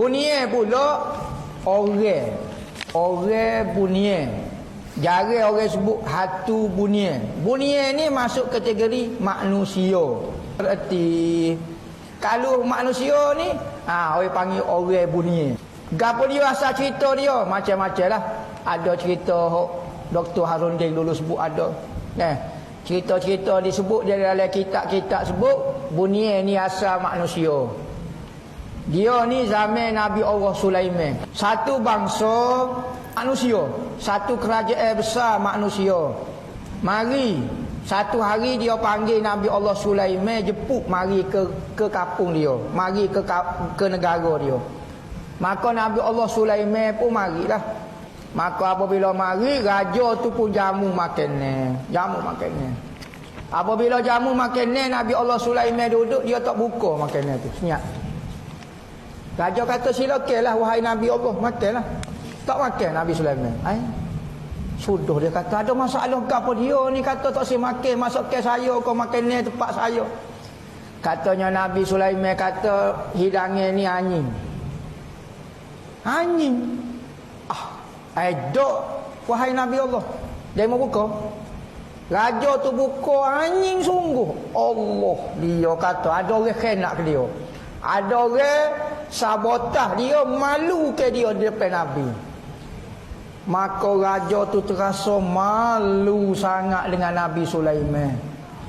Bunyian pula orang bunyian. Jarang orang sebut hatu bunyian. Bunyian ni masuk kategori manusia. Berarti kalau manusia ni orang panggil orang bunyian. Gapo dia asal cerita dia macam-macam lah. Ada cerita Dr. Harunding dulu sebut ada. Cerita-cerita disebut dia dalam kitab-kitab sebut bunyian ni asal manusia. Dia ni zaman Nabi Allah Sulaiman. Satu bangsa manusia, satu kerajaan besar manusia. Mari satu hari dia panggil Nabi Allah Sulaiman jemput mari ke kampung dia, mari ke negara dia. Maka Nabi Allah Sulaiman pun marilah. Maka apabila mari, raja tu pun jamu makanan. Apabila jamu makanan, Nabi Allah Sulaiman duduk, dia tak buka makanan tu, senyap. Raja kata silakanlah wahai Nabi Allah, makanlah. Tak makan Nabi Sulaiman. Sudah dia kata ada masalah ke apa dia ni kata tak boleh makan, masukkan saya kau makanan tempat saya. Katanya Nabi Sulaiman kata hidangan ni anjing. Anjing. Dok wahai Nabi Allah. Dia mau buka. Raja tu buka anjing sungguh. Allah, dia kata ada orang kena ke dia. Ada orang sabotah dia, malu ke dia di depan Nabi. Maka raja tu terasa malu sangat dengan Nabi Sulaiman.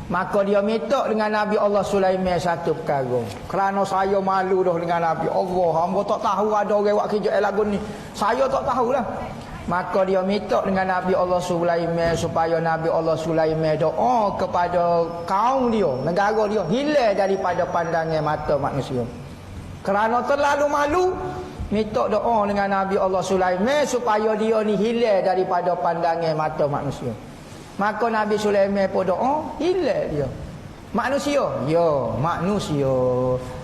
Maka dia minta dengan Nabi Allah Sulaiman satu perkara. Kerana saya malu dah dengan Nabi Allah, hamba tak tahu ada orang buat kerja lagu ni. Saya tak tahulah. Maka dia minta dengan Nabi Allah Sulaiman supaya Nabi Allah Sulaiman doa kepada kaum dia, negara dia hilang daripada pandangan mata manusia. Kerana terlalu malu, minta doa dengan Nabi Allah Sulaiman supaya dia ni hilang daripada pandangan mata manusia. Maka Nabi Sulaiman pun doa, hilang dia. Manusia? Ya, manusia.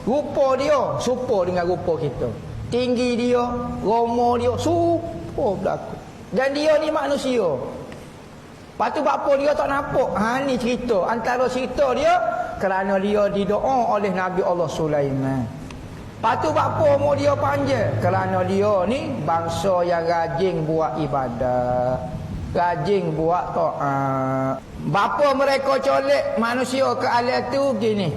Rupa dia serupa dengan rupa kita. Tinggi dia, roma dia serupa berlaku. Dan dia ni manusia. Lepas tu apa dia tak nampak? Ni cerita. Antara cerita dia kerana dia didoa oleh Nabi Allah Sulaiman. Lepas tu apa umur dia panjang? Kerana dia ni bangsa yang rajin buat ibadat, rajin buat taat. Bapa mereka colek manusia ke alam tu gini.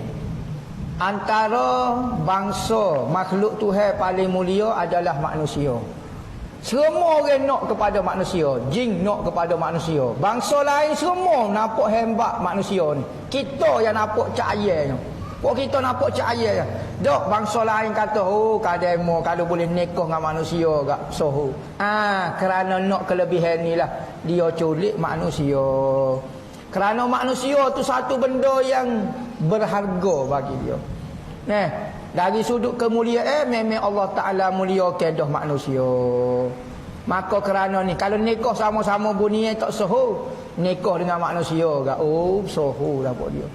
Antara bangsa makhluk Tuhan paling mulia adalah manusia. Semua orang nak kepada manusia, jin nak kepada manusia. Bangsa lain semua nampak hebat manusia ni. Kita yang nampak cahaya ni. Kok kita nampak cahaya je. Dok bangsa lain kata, kademo kalau boleh nikah dengan manusia gak soho. Kerana nak kelebihan ni lah dia culik manusia. Kerana manusia tu satu benda yang berharga bagi dia. Dari sudut kemuliaan memang Allah Ta'ala muliakan dah manusia. Maka kerana ni kalau nikah sama-sama bunyi tak soho, nikah dengan manusia gak soho dapat dia.